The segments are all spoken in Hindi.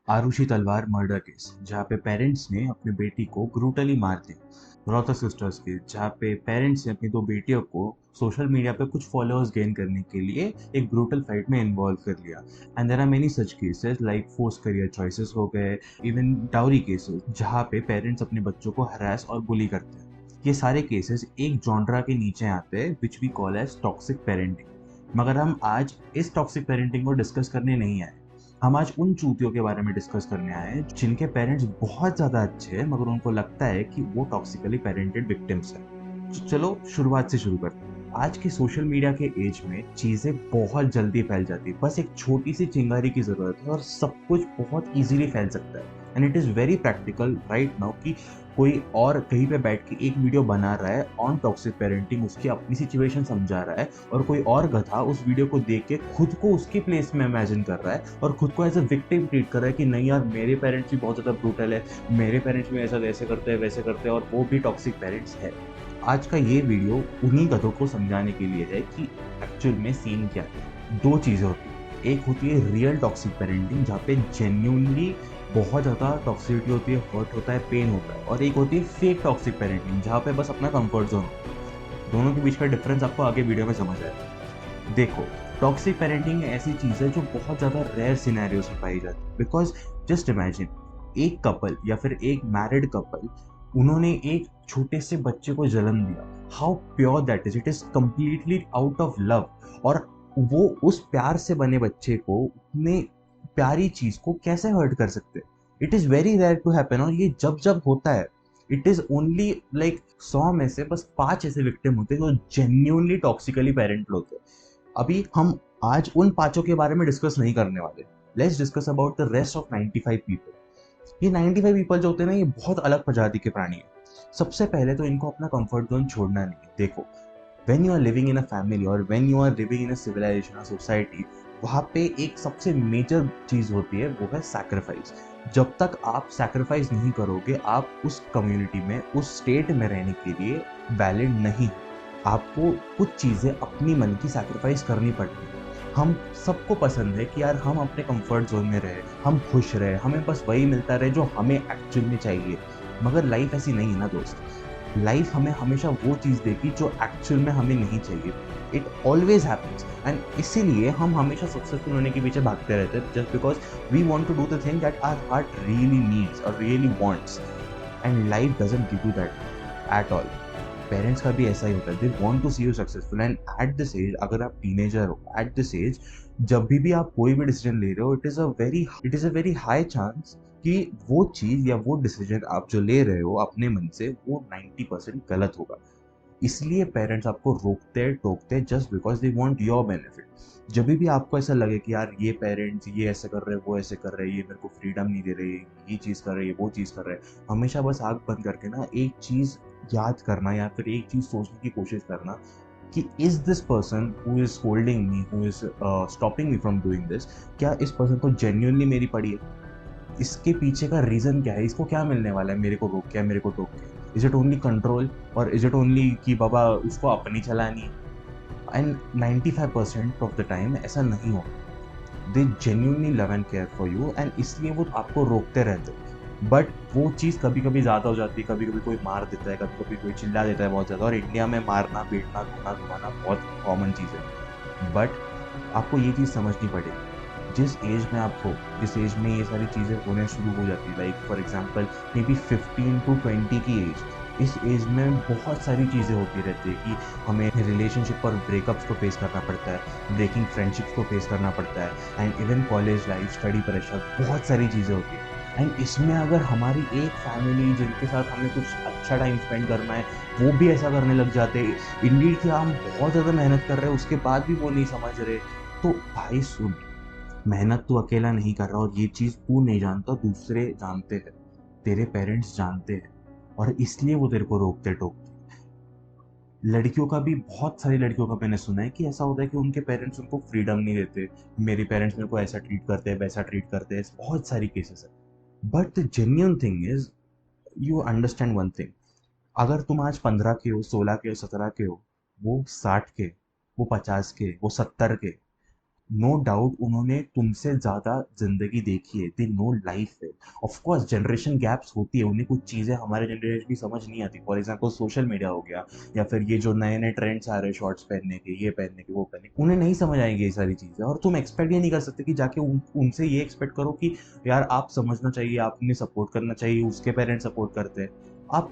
आरुषि तलवार मर्डर केस जहाँ पे पेरेंट्स ने अपनी बेटी को ब्रूटली मार दिया। रॉथा सिस्टर्स केस जहाँ पे पेरेंट्स ने अपनी दो बेटियों को सोशल मीडिया पे कुछ फॉलोअर्स गेन करने के लिए एक ब्रूटल फाइट में इन्वॉल्व कर लिया। And there are many such cases like force career choices हो गए, इवन डाउरी केसेस जहाँ पे पेरेंट्स अपने बच्चों को हरास और बुली करते हैं। ये सारे केसेस एक जॉनरा के नीचे आते हैं which we call as toxic parenting. मगर हम आज इस टॉक्सिक पेरेंटिंग को डिस्कस करने नहीं आए। हम आज उन चूतियों के बारे में डिस्कस करने आए हैं जिनके पेरेंट्स बहुत ज्यादा अच्छे हैं मगर उनको लगता है कि वो टॉक्सिकली पेरेंटेड विक्टिम्स हैं। तो चलो शुरुआत से शुरू करते हैं। आज के सोशल मीडिया के एज में चीजें बहुत जल्दी फैल जाती है, बस एक छोटी सी चिंगारी की जरूरत है और सब कुछ बहुत इजीली फैल सकता है। And it is very practical right now कि कोई और कहीं पे बैठ के एक वीडियो बना रहा है ऑन टॉक्सिक पेरेंटिंग, उसकी अपनी सिचुएशन समझा रहा है और कोई और गधा उस वीडियो को देख के खुद को उसके प्लेस में इमेजिन कर रहा है और खुद को एज अ विक्टिम ट्रीट कर रहा है कि नहीं यार मेरे पेरेंट्स भी बहुत ज़्यादा ब्रूटल है, मेरे पेरेंट्स भी ऐसा वैसे करते हैं वैसे करते हैं और वो भी टॉक्सिक पेरेंट्स है। आज का ये वीडियो उन्हीं गधों को समझाने के लिए है कि एक्चुअल में सीन क्या है। दो चीज़ें होती है, एक होती है रियल टॉक्सिक पेरेंटिंग जहाँ पे जेन्यूनली बहुत ज़्यादा टॉक्सिसिटी होती है, हर्ट होता है, पेन होता है, और एक होती है फेक टॉक्सिक पेरेंटिंग जहाँ पे बस अपना कंफर्ट जोन होता है। दोनों के बीच का डिफरेंस आपको आगे वीडियो में समझ आएगा। देखो, टॉक्सिक पेरेंटिंग ऐसी चीज़ है जो बहुत ज़्यादा रेयर सिनेरियोस में पाई जाती है। बिकॉज जस्ट इमेजिन एक कपल या फिर एक मैरिड कपल, उन्होंने एक छोटे से बच्चे को जन्म दिया। How pure that is, it is completely out of love. और वो उस प्यार से बने बच्चे को उतने प्यारी चीज को कैसे हर्ट कर सकते? It is very rare to happen. और ये जब जब होता है इट इज ओनली लाइक 100 में से बस 5 ऐसे विक्टिम होते हैं जो जेन्यूनली टॉक्सिकली पेरेंट होते हैं। अभी हम आज उन पांचों के बारे में डिस्कस नहीं करने वाले। Let's discuss about the rest of 95 people. ये 95 पीपल जो होते हैं ना, ये बहुत अलग प्रजाति के प्राणी है। सबसे पहले तो इनको अपना कंफर्ट जोन छोड़ना नहीं है। देखो, when you are living in a family और when you are living in a civilization, a society, वहाँ पे एक सबसे मेजर चीज होती है, वो है सैक्रिफाइस। जब तक आप सैक्रिफाइस नहीं करोगे, आप उस कम्युनिटी में, उस स्टेट में रहने के लिए वैलिड नहीं हो। आपको कुछ चीजें अपनी मन की सैक्रिफाइस करनी पड़ती है। हम सबको पसंद है कि यार हम अपने कंफर्ट जोन में रहे, हम खुश रहे, हमें बस वही मिलता रहे जो हमें एक्चुअल में चाहिए। मगर लाइफ ऐसी नहीं है ना दोस्त। लाइफ हमें हमेशा वो चीज़ देगी जो एक्चुअल में हमें नहीं चाहिए। It always happens. एंड इसीलिए हम हमेशा सक्सेसफुल होने के पीछे भागते रहते हैं, just because we want to do the thing that our heart really needs और really wants. And life doesn't give you that at all. Parents का भी ऐसा ही होता है, they want to see you successful. And at this age, अगर आप टीनेजर हो, एट दिस एज जब भी आप कोई भी डिसीजन ले रहे हो, it is a very high chance कि वो चीज या वो डिसीजन आप जो ले रहे हो अपने मन से, वो 90% गलत होगा। इसलिए पेरेंट्स आपको रोकते हैं, टोकते हैं, just because they want your benefit. जब भी आपको ऐसा लगे कि यार ये पेरेंट्स ये ऐसे कर रहे हैं, वो ऐसे कर रहे हैं, ये मेरे को फ्रीडम नहीं दे रहे, ये चीज़ कर रहे हैं, वो चीज़ कर रहे हैं, हमेशा बस आँख बंद करके ना एक चीज़ याद करना या फिर एक चीज़ सोचने की कोशिश करना कि is this person who is holding me, who is stopping me from doing this, क्या इस पर्सन को जेन्युइनली मेरी पड़ी है? इसके पीछे का रीजन क्या है? इसको क्या मिलने वाला है मेरे को रोक के, मेरे को टोक के? इज इट ओनली कंट्रोल और इज इट ओनली कि बाबा उसको अपनी चलानी है? एंड 95% ऑफ द टाइम ऐसा नहीं होता। They genuinely love and care for you, and इसलिए वो आपको रोकते रहते हैं। बट वो चीज़ कभी कभी ज़्यादा हो जाती है, कभी कभी कोई मार देता है, कभी कभी कोई चिल्ला देता है बहुत ज़्यादा। और इंडिया में मारना पीटना धोना धुमाना बहुत कॉमन चीज़ है। बट आपको ये चीज़ समझनी पड़ेगी, जिस एज में आप हो, जिस एज में ये सारी चीज़ें होने शुरू हो जाती है, like for example may be 15 to 20 की एज, इस एज में बहुत सारी चीज़ें होती रहती है कि हमें रिलेशनशिप और ब्रेकअप्स को फेस करना पड़ता है, ब्रेकिंग फ्रेंडशिप्स को फेस करना पड़ता है, and even college life, study pressure, बहुत सारी चीज़ें होती है। एंड इसमें अगर हमारी एक फैमिली जिनके साथ हमें कुछ अच्छा टाइम स्पेंड करना है, वो भी ऐसा करने लग जाते हैं, इंडीड कि हम बहुत ज़्यादा मेहनत कर रहे हैं उसके बाद भी वो नहीं समझ रहे, तो भाई सुन, मेहनत तू अकेला नहीं कर रहा और ये चीज तू नहीं जानता, दूसरे जानते हैं, तेरे पेरेंट्स जानते हैं, और इसलिए वो तेरे को रोकते टोकते। लड़कियों का भी, बहुत सारी लड़कियों का मैंने सुना है कि ऐसा होता है कि उनके पेरेंट्स उनको फ्रीडम नहीं देते, मेरे पेरेंट्स मेरे को ऐसा ट्रीट करते हैं, वैसा ट्रीट करते हैं, बहुत सारी केसेस है। But the genuine thing is, you understand one thing, अगर तुम आज 15 के हो, 16 के हो, 17 के हो, वो 60 के, वो 50 के, वो 70 के, नो डाउट उन्होंने तुमसे ज़्यादा ज़िंदगी देखी है, दे नो लाइफ है। ऑफ कोर्स जनरेशन गैप्स होती है, उन्हें कुछ चीज़ें हमारे जनरेशन की समझ नहीं आती। फॉर एग्जांपल सोशल मीडिया हो गया, या फिर ये जो नए-नए ट्रेंड्स आ रहे हैं शॉर्ट्स पहनने के, ये पहनने के, वो पहनने के, उन्हें नहीं समझ आएँगी ये सारी चीज़ें। और तुम एक्सपेक्ट ये नहीं कर सकते कि जाके उनसे ये एक्सपेक्ट करो कि यार आप समझना चाहिए, आपने सपोर्ट करना चाहिए, उसके पेरेंट्स सपोर्ट करते हैं।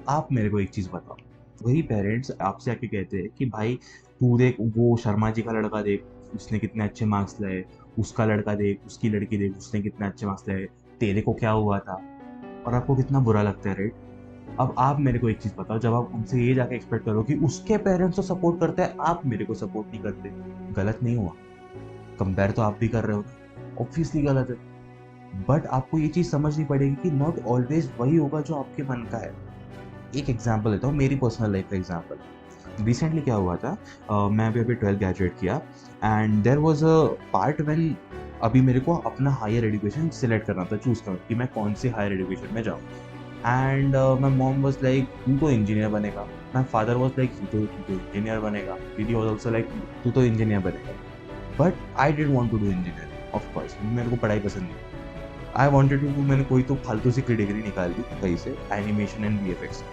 आप मेरे को एक चीज़ बताओ, वही पेरेंट्स आपसे आके कहते हैं कि भाई तू देख वो शर्मा जी का लड़का देख, उसने कितने अच्छे मार्क्स लाए, उसका लड़का देख, उसकी लड़की देख, उसने कितने अच्छे मार्क्स लाए, तेरे को क्या हुआ था? और आपको कितना बुरा लगता है, राइट? अब आप मेरे को एक चीज़ बताओ, जब आप उनसे ये जाके एक्सपेक्ट करो कि उसके पेरेंट्स तो सपोर्ट करते हैं, आप मेरे को सपोर्ट नहीं करते, गलत नहीं हुआ? कंपेयर तो आप भी कर रहे हो ना, ऑब्वियसली गलत है। बट आपको ये चीज़ समझनी पड़ेगी कि नॉट ऑलवेज वही होगा जो आपके मन का है। एक एग्जांपल देता हूँ, मेरी पर्सनल लाइफ का एग्जांपल। रिसेंटली क्या हुआ था, मैं अभी अभी 12th ग्रेजुएट किया, and there was a part when अभी मेरे को अपना हायर एजुकेशन सिलेक्ट करना था, चूज करना कि मैं कौन सी हायर एजुकेशन में जाऊँ। And my mom was like तू तो इंजीनियर बनेगा, माय फादर वाज लाइक तू तो इंजीनियर बनेगा, दीदी वाज आल्सो लाइक तू तो इंजीनियर बनेगा। But I didn't want to do engineering, of course मेरे को पढ़ाई पसंद नहीं। आई वांटेड टू डू, मैंने कोई तो फालतू सी डिग्री निकाल ली कहीं से, एनिमेशन एंड वीएफएक्स।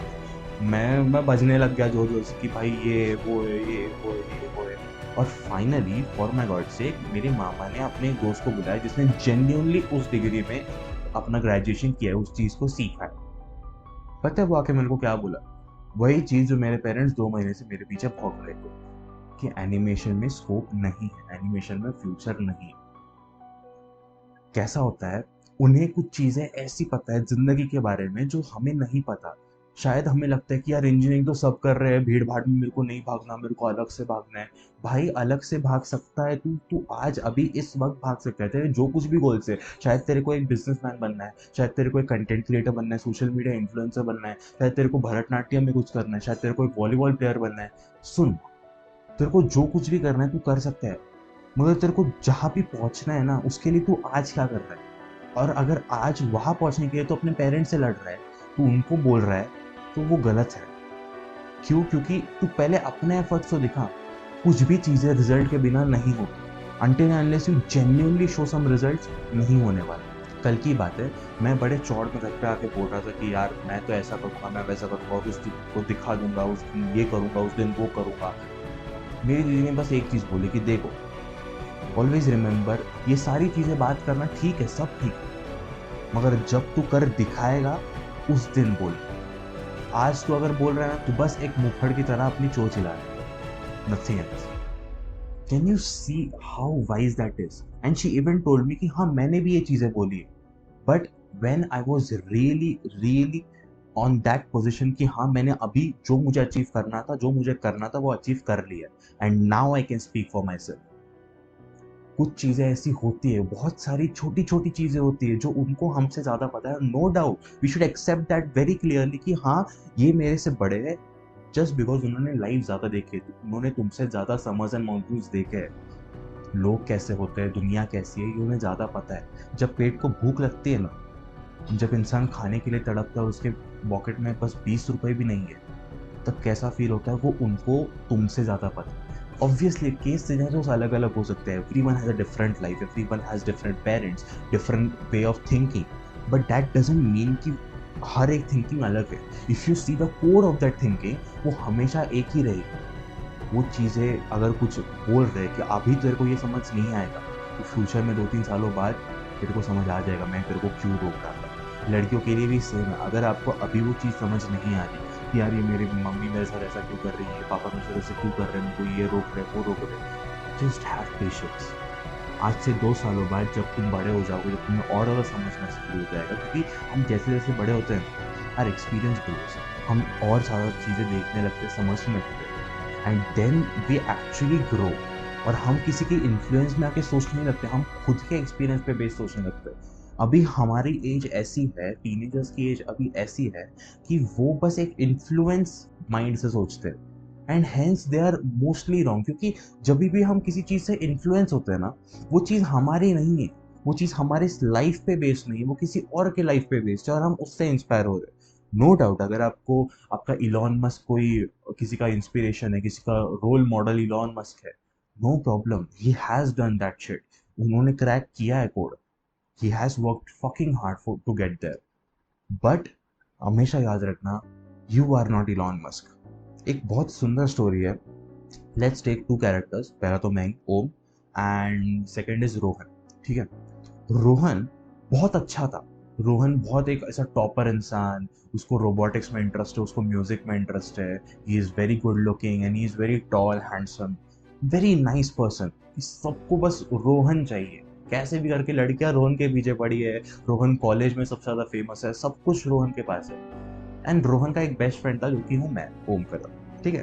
मैं बजने लग गया जोर जोर से कि भाई ये वो है, ये वो है, ये वो है। और फाइनली फॉर माय गॉड से मेरे मामा ने अपने एक दोस्त को बुलाया जिसने जेन्युइनली उस डिग्री में अपना ग्रेजुएशन किया है, उस चीज़ को सीखा है। पता है वो आके मेरे को क्या बोला? वही चीज़ जो मेरे पेरेंट्स 2 महीने से मेरे पीछे भौंक रहे थे कि एनिमेशन में स्कोप नहीं है, एनिमेशन में फ्यूचर नहीं है। कैसा होता है, उन्हें कुछ चीज़ें ऐसी पता है ज़िंदगी के बारे में जो हमें नहीं पता। शायद हमें लगता है कि यार इंजीनियरिंग तो सब कर रहे हैं, भीड़-भाड़ में मेरे को नहीं भागना, मेरे को अलग से भागना है। भाई अलग से भाग सकता है तू, तू आज अभी इस वक़्त भाग सकता है, तेरे जो कुछ भी गोल्स है। शायद तेरे को एक बिज़नेसमैन बनना है, शायद तेरे को एक कंटेंट क्रिएटर बनना है, सोशल मीडिया इन्फ्लुएंसर बनना है, शायद तेरे को भरतनाट्यम में कुछ करना है, शायद तेरे को एक वॉलीबॉल प्लेयर बनना है। सुन, तेरे को जो कुछ भी करना है तू कर सकता है, मगर तेरे को जहाँ भी पहुँचना है ना, उसके लिए तू आज क्या कर रहा है? और अगर आज वहाँ पहुँचने के लिए तो अपने पेरेंट्स से लड़ रहा है, तू उनको बोल रहा है, तो वो गलत है। क्यों? क्योंकि तू पहले अपने एफर्ट्स तो दिखा। कुछ भी चीज़ें रिज़ल्ट के बिना नहीं होती। Until and unless you genuinely show some results, नहीं होने वाले। कल की बात है, मैं बड़े चौड़ में घर पे आके बोल रहा था कि यार मैं तो ऐसा करूँगा, मैं वैसा करूँगा, उस दिन को दिखा दूँगा, उस दिन ये करूँगा, उस दिन वो करूँगा। मेरी दीदी ने बस एक चीज़ बोली कि देखो, ऑलवेज़ रिमेंबर, ये सारी चीज़ें बात करना ठीक है, सब ठीक है, मगर जब तू कर दिखाएगा, उस दिन बोल। आज तू अगर बोल रहा है ना, तू बस एक मुफ्फड़ की तरह अपनी चोंच हिला रहा है, nothing else. Can you see how wise that is? And she even told me कि हाँ मैंने भी ये चीजें बोली है, but when I was really really on that position कि हाँ मैंने अभी जो मुझे अचीव करना था, जो मुझे करना था वो अचीव कर लिया, and now I can speak for my self. कुछ चीज़ें ऐसी होती है, बहुत सारी छोटी-छोटी चीज़ें होती है जो उनको हमसे ज़्यादा पता है। No doubt we should accept that very clearly कि हाँ, ये मेरे से बड़े हैं, जस्ट बिकॉज़ उन्होंने लाइफ ज़्यादा देखी है, उन्होंने तुमसे ज़्यादा समर्स एंड मानसून्स देखे हैं। लोग कैसे होते हैं, दुनिया कैसी है, ये उन्हें ज़्यादा पता है। जब पेट को भूख लगती है ना, जब इंसान खाने के लिए तड़पता है, उसके पॉकेट में बस ₹20 भी नहीं है, तब कैसा फ़ील होता है वो उनको तुमसे ज़्यादा पता है। ऑब्वियसली केस सिनेरियोस अलग-अलग हो सकते हैं। Everyone has a different life, everyone has different parents, different way of thinking, but that doesn't mean कि हर एक थिंकिंग अलग है। If you see the core of that thinking, वो हमेशा एक ही रहेगी। वो चीज़ें अगर कुछ बोल रहे हैं कि अभी तेरे को ये समझ नहीं आएगा, तो फ्यूचर में 2-3 सालों बाद तेरे को समझ आ जाएगा मैं तेरे को क्यों रोक रहा था। लड़कियों के लिए भी सेम है, अगर आपको अभी वो चीज़ समझ नहीं आ रही कि यार ये मेरी मम्मी मेरे साथ ऐसा क्यों कर रही है, पापा मेरे साथ ऐसा क्यों कर रहे हैं, मेरे को ये रोक रहे हैं, वो रोक रहे हैं, जस्ट हैव पेशेंस। आज से 2 सालों बाद जब तुम बड़े हो जाओगे, जब तुम्हें और ज़्यादा समझना शुरू हो जाएगा, क्योंकि हम जैसे-जैसे बड़े होते हैं, हर एक्सपीरियंस ग्रोज़, हम और ज़्यादा चीज़ें देखने लगते हैं, समझने लगते हैं। And then we actually grow, और हम किसी के इन्फ्लुएंस में आके सोचने नहीं लगते, हम खुद के एक्सपीरियंस पे बेस सोचने लगते हैं। अभी हमारी एज ऐसी है, टीनेजर्स की एज अभी ऐसी है कि वो बस एक इन्फ्लुएंस माइंड से सोचते हैं, and hence they are mostly wrong, क्योंकि जब भी हम किसी चीज़ से इन्फ्लुएंस होते हैं ना, वो चीज़ हमारी नहीं है, वो चीज़ हमारे लाइफ पे बेस्ड नहीं है, वो किसी और के लाइफ पे बेस्ड है, और हम उससे इंस्पायर हो रहे हैं। नो डाउट अगर आपको आपका इलॉन मस्क कोई किसी का इंस्पिरेशन है, किसी का रोल मॉडल इलॉन मस्क है, no problem, he has done that shit. उन्होंने क्रैक किया है code, he has worked fucking hard for to get there, but हमेशा याद रखना, you are not Elon Musk. एक बहुत सुंदर स्टोरी है। लेट्स टेक टू कैरेक्टर्स, पहला तो मैं ohm and second is Rohan. ठीक है, रोहन बहुत अच्छा था। रोहन बहुत एक ऐसा टॉपर इंसान, उसको रोबोटिक्स में इंटरेस्ट है, उसको म्यूजिक में इंटरेस्ट है, he is very good looking and he is very tall handsome, very nice person. सबको बस रोहन चाहिए, कैसे भी करके लड़कियां रोहन के पीछे पड़ी है, रोहन कॉलेज में सबसे ज्यादा फेमस है, सब कुछ रोहन के पास है। एंड रोहन का एक बेस्ट फ्रेंड था जो कि हूँ मैं, ओम कदम। ठीक है,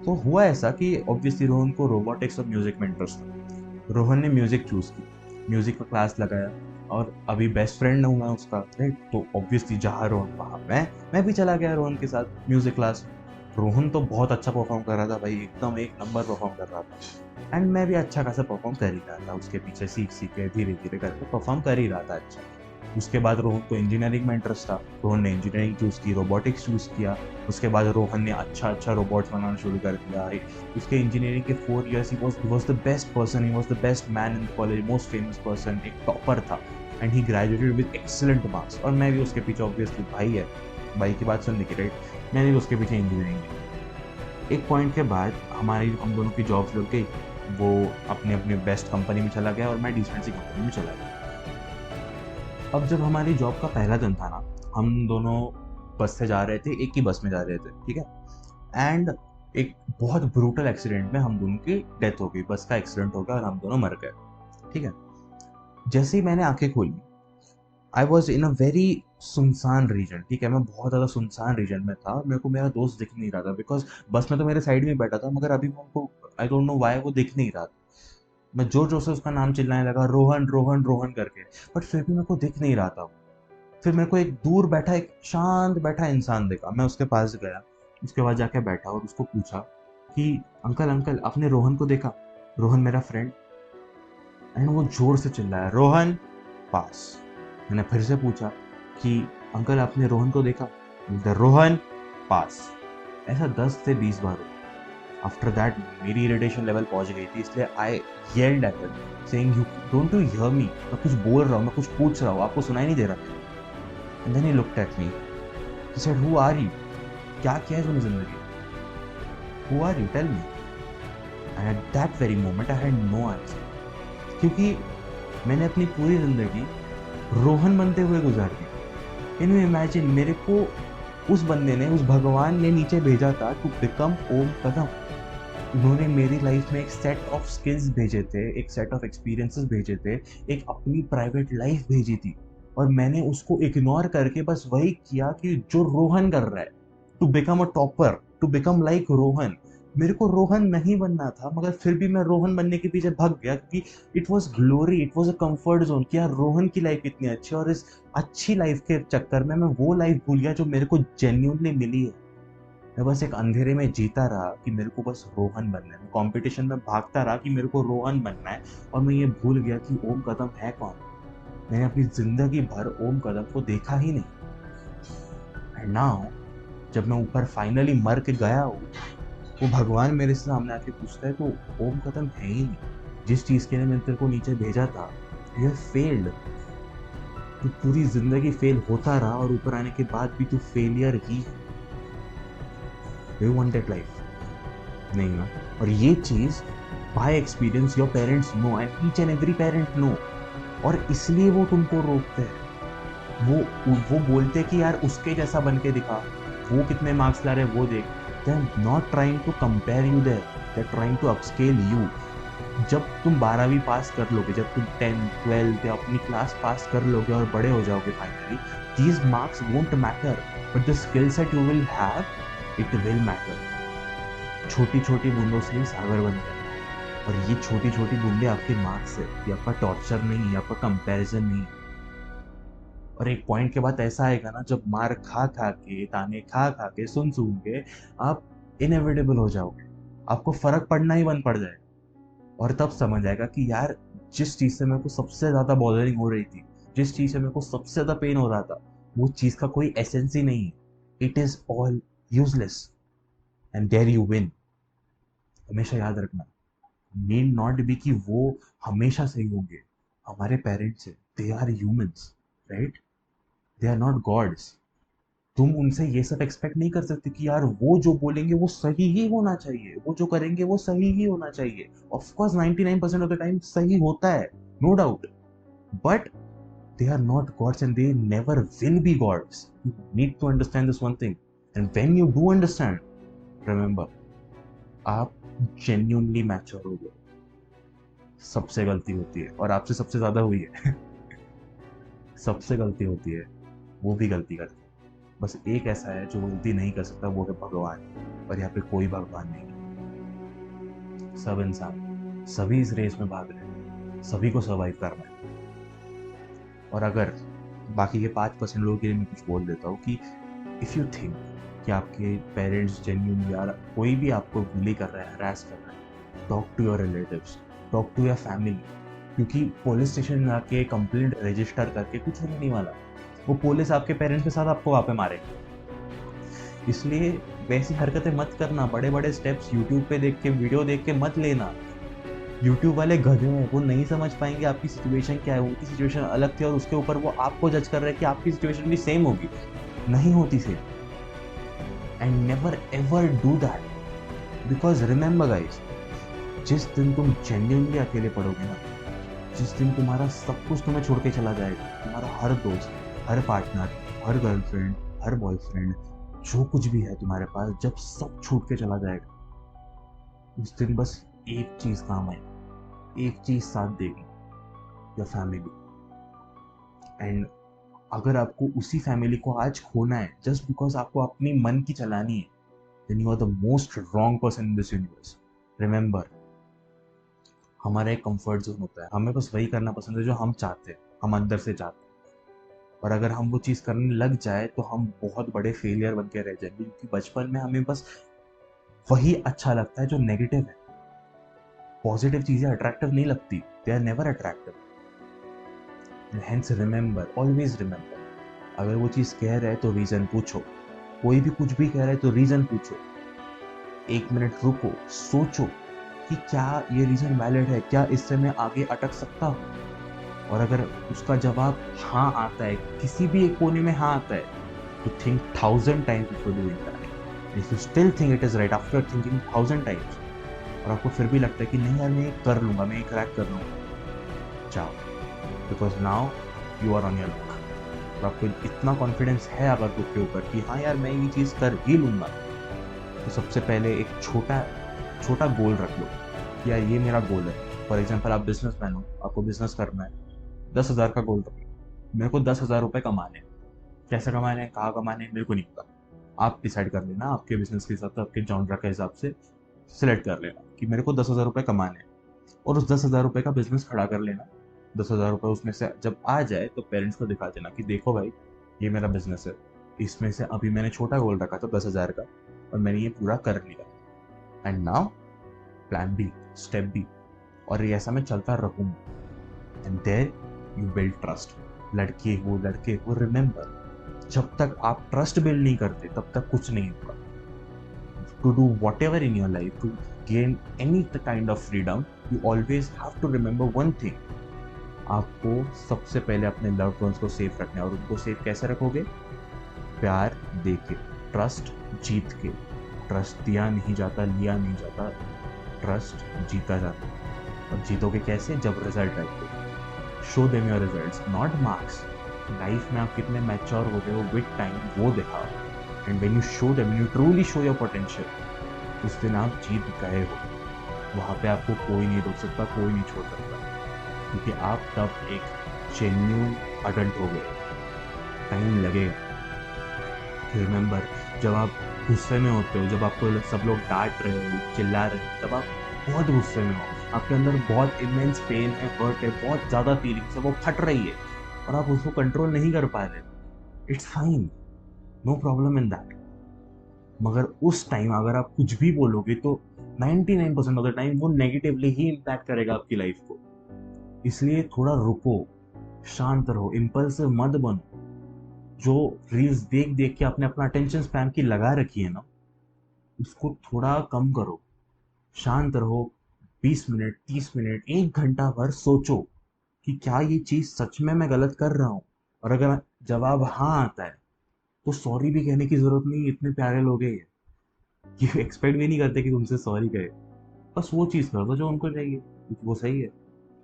तो हुआ ऐसा कि ऑब्वियसली रोहन को रोबोटिक्स और म्यूजिक में इंटरेस्ट था। रोहन ने म्यूजिक चूज की, म्यूजिक का क्लास लगाया, और अभी बेस्ट फ्रेंड हूँ मैं उसका, राइट? तो ऑब्वियसली जहाँ रोहन वहाँ मैं भी चला गया रोहन के साथ म्यूजिक क्लास। रोहन तो बहुत अच्छा परफॉर्म कर रहा था भाई, एकदम एक नंबर परफॉर्म कर रहा था, एंड मैं भी अच्छा खासा परफॉर्म कर ही रहा था, उसके पीछे सीख सीख के धीरे धीरे करके परफॉर्म कर ही रहा था अच्छा। उसके बाद रोहन को इंजीनियरिंग में इंटरेस्ट था, रोहन ने इंजीनियरिंग चूज की, रोबोटिक्स चूज किया। उसके बाद रोहन ने अच्छा अच्छा रोबोट्स बनाना शुरू कर दिया। उसके इंजीनियरिंग के 4 years he was the best person, he was the best man in the college, most famous person, एक टॉपर था, and he graduated with excellent marks. और मैं भी उसके पीछे, ऑब्वियसली भाई है, भाई की बात सुनने की, राइट? मैंने भी उसके पीछे इंजीनियरिंग की। एक पॉइंट के बाद हम दोनों की जॉब्स लग गई, वो अपने अपने बेस्ट कंपनी में चला गया और मैं डिसेंट सी कंपनी में चला गया। अब जब हमारी जॉब का पहला दिन था ना, हम दोनों बस से जा रहे थे, एक ही बस में जा रहे थे, ठीक है, एंड एक बहुत ब्रूटल एक्सीडेंट में हम दोनों की डेथ हो गई, बस का एक्सीडेंट हो गया और हम दोनों मर गए। ठीक है, जैसे ही मैंने आंखें खोली, I was in a very सुनसान रीजन। ठीक है, मैं बहुत ज़्यादा सुनसान रीजन में था, मेरे को मेरा दोस्त दिख नहीं रहा था, बिकॉज बस में तो मेरे साइड में बैठा था, मगर अभी मैं उनको, आई डोंट नो वाई, वो दिख नहीं रहा था। मैं जोर जोर से उसका नाम चिल्लाने लगा, रोहन रोहन रोहन करके, बट फिर भी मेरे को दिख नहीं रहा था। फिर मेरे को एक दूर बैठा, एक शांत बैठा इंसान दिखा, मैं उसके पास गया, उसके बाद जाके बैठा और उसको पूछा कि अंकल अंकल, आपने रोहन को देखा? रोहन मेरा फ्रेंड। एंड वो जोर से चिल्लाया, रोहन पास। मैंने फिर से पूछा कि अंकल आपने रोहन को देखा? बोलते, रोहन पास। ऐसा 10 से 20 बार हुआ। आफ्टर दैट मेरी इरिटेशन लेवल पहुंच गई थी, इसलिए I yelled at him saying, you don't you hear me? मैं कुछ बोल रहा हूँ, मैं कुछ पूछ रहा हूँ, आपको सुनाई नहीं दे रहा? And then he looked at me. He said, "Who are you? क्या किया है तूने जिंदगी? Who are you? Tell me." And at that very moment, I had no answer. क्योंकि मैंने अपनी पूरी जिंदगी रोहन बनते हुए गुजार दी। Can you imagine? मेरे को उस बंदे ने, उस भगवान ने नीचे भेजा था टू बिकम ओम कदम। उन्होंने मेरी लाइफ में एक सेट ऑफ स्किल्स भेजे थे, एक सेट ऑफ एक्सपीरियंसेस भेजे थे, एक अपनी प्राइवेट लाइफ भेजी थी, और मैंने उसको इग्नोर करके बस वही किया कि जो रोहन कर रहा है, to become a topper, to become like Rohan. मेरे को रोहन नहीं बनना था, मगर फिर भी मैं रोहन बनने के पीछे भाग गया, क्योंकि it was glory, it was a comfort zone कि यार रोहन की लाइफ इतनी अच्छी है, और इस अच्छी लाइफ के चक्कर में मैं वो लाइफ भूल गया जो मेरे को जेन्यूनली मिली है। मैं बस एक अंधेरे में जीता रहा कि मेरे को बस रोहन बनना है, मैं कंपटीशन में भागता रहा कि मेरे को रोहन बनना है, और मैं ये भूल गया कि ओम कदम है कौन। मैंने अपनी जिंदगी भर ओम कदम को देखा ही नहीं। एंड नाउ जब मैं ऊपर फाइनली मर के गया हूँ, वो भगवान मेरे से सामने आके पूछता है तो ओम कदम है ही नहीं। जिस चीज के लिए मैंने तेरे को नीचे भेजा था, यू फेल्ड। तू पूरी जिंदगी फेल होता रहा, और ऊपर आने के बाद भी तू फेलियर ही है। यू वांटेड लाइफ नहीं ना? और ये चीज by experience your parents know, and each and every parent know, और इसलिए वो तुमको रोकते हैं। वो बोलते हैं कि यार उसके जैसा बन के दिखा, वो कितने मार्क्स ला रहे हैं वो देख। They are not trying to compare you there, they are trying to upscale you. जब तुम 12वीं पास कर लोगे, जब तुम 10th 12th या अपनी क्लास पास कर लोगे और बड़े हो जाओगे finally, these marks won't matter, but the skill set you will have, it will matter. छोटी छोटी बूंदों से ही सागर बनता है, और ये छोटी छोटी बूंदे आपके मार्क्स है, ये आपका टॉर्चर नहीं है, आपका कंपैरिजन नहीं है। और एक पॉइंट के बाद ऐसा आएगा ना, जब मार खा खा के, ताने खा खा के, सुन सुन के आप इनएविटेबल हो जाओगे, आपको फर्क पड़ना ही बंद पड़ जाएगा, और तब समझ आएगा कि यार जिस चीज से मेरे को सबसे ज्यादा बॉदरिंग हो रही थी, जिस चीज से मेरे को सबसे ज्यादा पेन हो रहा था, वो चीज का कोई एसेंस ही नहीं है। It is all useless, and there you win. हमेशा याद रखना, नीड नॉट बी कि वो हमेशा सही होंगे। हमारे पेरेंट्स है, they are humans, right? They are not gods. तुम उनसे ये सब एक्सपेक्ट नहीं कर सकते कि यार वो जो बोलेंगे वो सही ही होना चाहिए, वो जो करेंगे वो सही ही होना चाहिए। Of course 99% of the time सही होता है, no doubt, but they are not gods and they never will be gods. You need to understand this one thing. And when you do understand, remember, आप genuinely mature हो गए। सबसे गलती होती है और आपसे सबसे ज्यादा हुई है। सबसे गलती होती है, वो भी गलती करते हैं। बस एक ऐसा है जो गलती नहीं कर सकता, वो है भगवान। और यहाँ पे कोई भगवान नहीं है। सब इंसान, सभी इस रेस में भाग रहे हैं, सभी को सर्वाइव करना है। और अगर बाकी के 5% लोगों के लिए मैं कुछ बोल देता हूँ कि इफ़ यू थिंक कि आपके पेरेंट्स जेन्यून यार कोई भी आपको बुली कर रहा है, हरास कर रहा है, talk to your relatives, talk to your family. क्योंकि पुलिस स्टेशन में आके कंप्लेंट रजिस्टर करके कुछ होने नहीं वाला। वो पुलिस आपके पेरेंट्स के साथ आपको वहाँ पे मारेगी। इसलिए वैसी हरकतें मत करना। बड़े बड़े स्टेप्स यूट्यूब पे देख के, वीडियो देख के मत लेना। यूट्यूब वाले गधे हैं, वो नहीं समझ पाएंगे आपकी सिचुएशन क्या है। उनकी सिचुएशन अलग थी और उसके ऊपर वो आपको जज कर रहे हैं कि आपकी सिचुएशन भी सेम होगी। नहीं होती same. And never ever do that. Because remember guys, जिस दिन तुम जेन्युइनली अकेले पड़ोगे ना, जिस दिन तुम्हारा सब कुछ तुम्हें छोड़ के चला जाएगा, तुम्हारा हर दोस्त, हर पार्टनर, हर गर्लफ्रेंड, हर बॉयफ्रेंड, जो कुछ भी है तुम्हारे पास, जब सब छूट के चला जाएगा, उस दिन बस एक चीज काम आएगी, एक चीज साथ देगी, योर फैमिली। एंड अगर आपको उसी फैमिली को आज खोना है जस्ट बिकॉज आपको अपनी मन की चलानी है, then you are the most wrong person in this universe. Remember, हमारा एक कंफर्ट जोन होता है, हमें बस वही करना पसंद है जो हम चाहते हैं, हम अंदर से चाहते हैं। और अगर हम वो चीज़ करने लग जाए तो हम बहुत बड़े फेलियर बन के रह जाएंगे, क्योंकि बचपन में हमें बस वही अच्छा लगता है जो नेगेटिव है। पॉजिटिव चीज़ें अट्रैक्टिव नहीं लगती, they are never attractive. Hence remember, always remember, अगर वो चीज़ कह रहा है तो रीज़न पूछो। कोई भी कुछ भी कह रहा है तो रीज़न पूछो। 1 मिनट रुको, सोचो कि क्या ये रीज़न वैलिड है, क्या इससे मैं आगे अटक सकता हूँ। और अगर उसका जवाब हाँ आता है, किसी भी एक कोने में हाँ आता है, तो think 1000 times before doing that. If you still think it is right after thinking 1000 times, और आपको फिर भी लगता है कि नहीं यार मैं ये कर लूंगा, मैं ये क्रैक कर लूंगा, जाओ। Because now you are on your luck. और आपको इतना कॉन्फिडेंस है अगर खुद के ऊपर कि हाँ यार मैं ये चीज़ कर ही लूंगा, तो सबसे पहले एक छोटा छोटा गोल रख लो कि यार ये मेरा गोल है। फॉर एग्जाम्पल, आप बिजनेसमैन हो, आपको बिजनेस करना है, 10,000 का गोल रखो। मेरे को 10,000 रुपये कमाने हैं। कैसे कमाने हैं, कहाँ कमाने हैं, मेरे को नहीं पता। आप डिसाइड कर लेना, आपके बिजनेस के हिसाब से, आपके जॉनरा के हिसाब से सिलेक्ट कर लेना कि मेरे को 10,000 रुपये कमाने हैं, और उस 10,000 रुपये का बिजनेस खड़ा कर लेना। 10,000 रुपये उसमें से जब आ जाए तो पेरेंट्स को दिखा देना कि देखो भाई, ये मेरा बिजनेस है, इसमें से अभी मैंने छोटा गोल रखा था 10,000 का, और मैंने ये पूरा कर लिया। And now plan B, step B, और ये ऐसा मैं चलता रहूँगा। And there you build trust. लड़के हो, रिमेंबर, जब तक आप ट्रस्ट बिल्ड नहीं करते तब तक कुछ नहीं होगा। To do whatever in your life, to gain any kind of freedom, you always have to remember one thing. आपको सबसे पहले अपने लव्ड वंस को सेफ रखना है। और उनको सेफ कैसे रखोगे? प्यार दे के, ट्रस्ट जीत के। ट्रस्ट दिया नहीं जाता, लिया नहीं जाता, ट्रस्ट जीता जाता है। और जीतोगे कैसे? जब रिजल्ट आएंगे। Show them your results, not marks. Life में आप कितने मैच्योर हो गए हो विद टाइम, वो दिखाओ। And when you show them, you truly show your potential, उस दिन आप जीत गए हो। वहाँ पे आपको कोई नहीं रोक सकता, कोई नहीं छोड़ सकता, क्योंकि आप तब एक जेन्युइन अडल्ट हो गए। टाइम लगेगा। रिमेंबर, जब आप गुस्से में होते हो, जब आपको सब लोग डांट रहे हो, चिल्ला रहे हो, तब आप बहुत गुस्से में हो, आपके अंदर बहुत इमेंस पेन है, हर्ट है, बहुत ज़्यादा फीलिंग्स है, वो फट रही है और आप उसको कंट्रोल नहीं कर पा रहे। It's fine, no problem in that. मगर उस टाइम अगर आप कुछ भी बोलोगे तो 99% ऑफ द टाइम वो नेगेटिवली ही इम्पैक्ट करेगा आपकी लाइफ को। इसलिए थोड़ा रुको, शांत रहो, इम्पल्सिव मत बनो। जो रील्स देख देख के आपने अपना अटेंशन स्पैन की लगा रखी है ना, उसको थोड़ा कम करो, शांत रहो, 20 मिनट, 30 मिनट, 1 घंटा भर सोचो कि क्या ये चीज सच में मैं गलत कर रहा हूँ। और अगर जवाब हाँ आता है तो सॉरी भी कहने की जरूरत नहीं, इतने प्यारे लोग हैं ये एक्सपेक्ट भी नहीं करते कि तुमसे सॉरी कहे। बस वो चीज कर दो जो उनको चाहिए, वो सही है।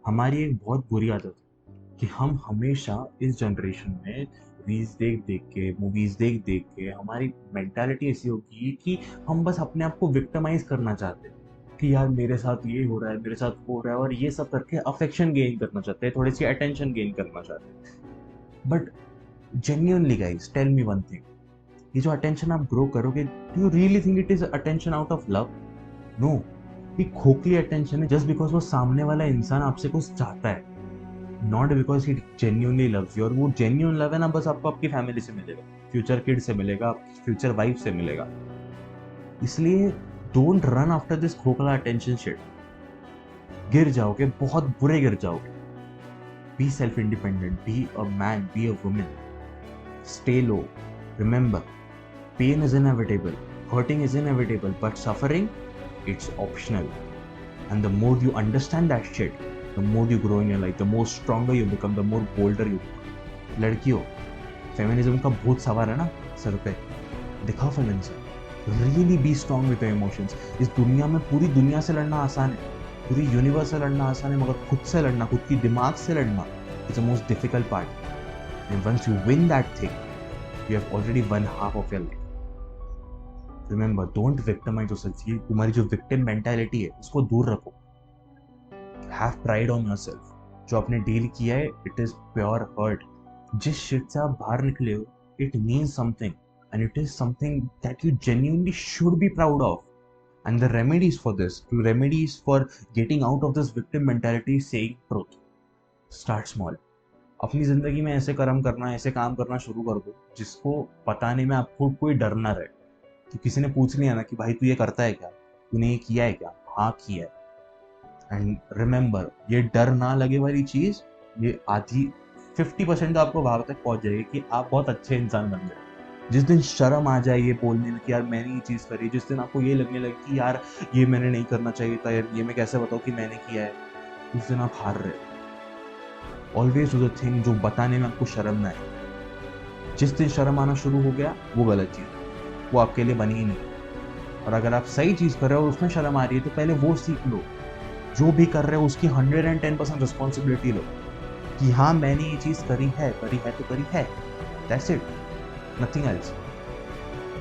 हमारी एक बहुत बुरी आदत है कि हम हमेशा इस जनरेशन में रील्स देख देख के, मूवीज देख देख के हमारी मेंटालिटी ऐसी होगी कि हम बस अपने आप को विक्टिमाइज करना चाहते हैं कि यार मेरे साथ ये हो रहा है, मेरे साथ वो हो रहा है, और ये सब करके अफेक्शन गेन करना चाहते हैं, थोड़ी सी अटेंशन गेन करना चाहते हैं। But genuinely guys tell me one thing, ये जो अटेंशन आप ग्रो करोगे, do you really think it is attention out of love? No, ये खोखली अटेंशन है जस्ट बिकॉज वो सामने वाला इंसान आपसे कुछ चाहता है, not because he genuinely loves you. और वो जेन्यून लव है ना, बस आपको आपकी फैमिली से मिलेगा, फ्यूचर किड से मिलेगा, आपकी फ्यूचर वाइफ से मिलेगा। इसलिए डोंट रन आफ्टर दिस खोखला अटेंशन शिट। गिर जाओगे, बहुत बुरे गिर जाओगे। Be self independent, be a man, be a women, stay low. Remember, pain is inevitable, hurting is inevitable, but suffering, it's optional. And the more you understand that shit, the more you grow in your life, the more stronger you become, the more bolder you become. लड़कियों, फेमिनिज्म का भूत सवार है ना सर पे, दिखाओ feminism. Really be strong with your emotions. इस दुनिया में पूरी दुनिया से लड़ना आसान है, पूरी यूनिवर्स से लड़ना आसान है, मगर खुद से लड़ना, खुद की दिमाग से लड़ना is the most difficult part. And once you win that thing, you have already won half of your life. Remember, don't victimize yourself. ये तुम्हारी जो विक्टिम मेंटालिटी है उसको दूर रखो। Have pride on yourself. जो आपने डील किया है, इट इज प्योर हर्ट। जिस शिट से आप बाहर निकले हो, it means something, and it is something that you genuinely should be proud of. And the remedies for this, the remedies for getting out of this victim mentality, saying truth. Start small. अपनी जिंदगी में ऐसे कर्म करना, ऐसे काम करना शुरू कर दो जिसको बताने में आपको कोई डर ना रहे। तो किसी ने पूछ लिया ना कि भाई तू ये करता है क्या, तूने ये किया है क्या, हाँ किया है। एंड रिमेंबर, ये डर ना लगे वाली चीज, ये आधी 50% तो आपको वहां तक पहुंच जाएगी कि आप बहुत अच्छे इंसान बन गए। जिस दिन शर्म आ जाए ये बोलने में कि यार मैंने ये चीज करी, जिस दिन आपको ये लगने लगे कि यार ये मैंने नहीं करना चाहिए था, यार ये मैं कैसे बताऊं कि मैंने किया है, उस दिन आप हार रहे हो। ऑलवेज डू द थिंग जो बताने में आपको शर्म ना आए। जिस दिन शर्म आना शुरू हो गया, वो गलत चीज है, वो आपके लिए बनी ही नहीं। और अगर आप सही चीज कर रहे हो और उसमें शर्म आ रही है, तो पहले वो सीख लो। जो भी कर रहे हो उसकी 110% रिस्पॉन्सिबिलिटी लो कि हाँ मैंने ये चीज करी है, करी है तो करी है, दैट्स इट, नथिंग एल्स।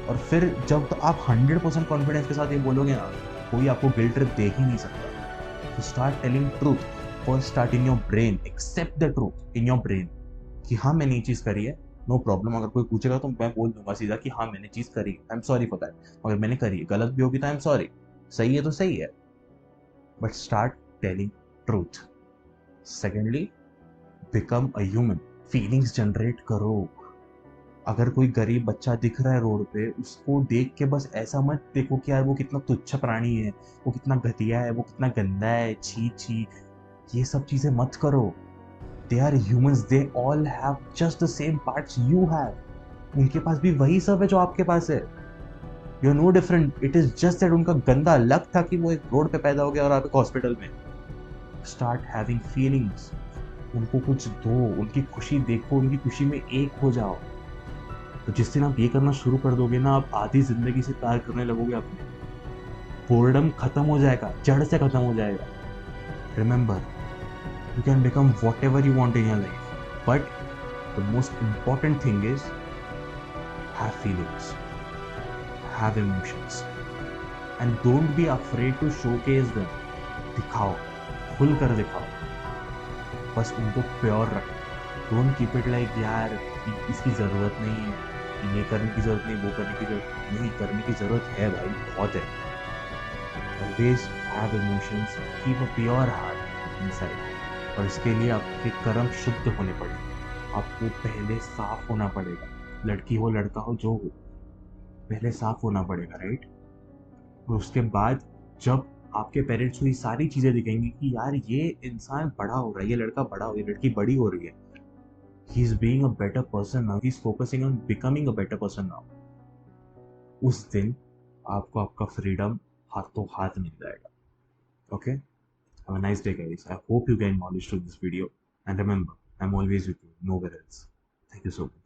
और फिर जब तो आप 100% कॉन्फिडेंस के साथ ये बोलोगे ना, कोई आपको गिल्ट ट्रिप दे ही नहीं सकता। तो start telling truth. First start in your brain, accept the truth in your brain कि हाँ मैंने ये चीज करी है, नो प्रॉब्लम। अगर कोई पूछेगा तो मैं बोल दूंगा सीधा कि हाँ मैंने चीज करी, I am sorry for that. अगर मैंने करी है, गलत भी होगी तो आई एम सॉरी, सही है तो सही है, but start telling truth. Secondly, become a human. Feelings generate करो। अगर कोई गरीब बच्चा दिख रहा है रोड पे, उसको देख के बस ऐसा मत देखो कि यार वो कितना तुच्छ प्राणी है, वो कितना घटिया है, वो कितना गंदा है, छी छी। ये सब चीजें मत करो। They are humans, they all have just the same parts you have. उनके पास भी वही सब है जो आपके पास है। You are no different, it is just that उनका गंदा लक था कि वो एक रोड पे पैदा हो गया और आप एक हॉस्पिटल में। Start having feelings. उनको कुछ दो, उनकी खुशी देखो, उनकी खुशी में एक हो जाओ। तो जिस दिन आप ये करना शुरू कर दोगे ना, आप आधी जिंदगी से प्यार करने लगोगे अपने। बोर्डम खत्म हो जाएगा, जड़ से खत्म हो जाएगा। Remember, you can become whatever you want in your life, but the most important thing is have feelings, have emotions, and don't be afraid to showcase them. दिखाओ, खुल कर दिखाओ, बस उनको प्योर रखो। डोंट कीप इट लाइक यार इसकी ज़रूरत नहीं है, ये करने की ज़रूरत नहीं, वो करने की ज़रूरत नहीं, करने की ज़रूरत है भाई, बहुत है। Always have emotions, keep a pure heart inside. और इसके लिए आपके कर्म शुद्ध होने पड़ेंगे। आपको पहले साफ होना पड़ेगा। लड़की हो लड़का हो जो हो, पहले साफ होना पड़ेगा, राइट। और उसके बाद जब आपके पेरेंट्स को ये सारी चीजें दिखेंगी कि यार ये इंसान बड़ा हो रहा है, ये लड़का बड़ा हो, ये लड़की बड़ी हो रही है, he is being a better person now, he is focusing on becoming a better person now, उस दिन आपको आपका फ्रीडम हाथों हाथ मिल जाएगा। Okay. Have a nice day, guys. I hope you gain knowledge from this video. And remember, I'm always with you, nowhere else. Thank you so much.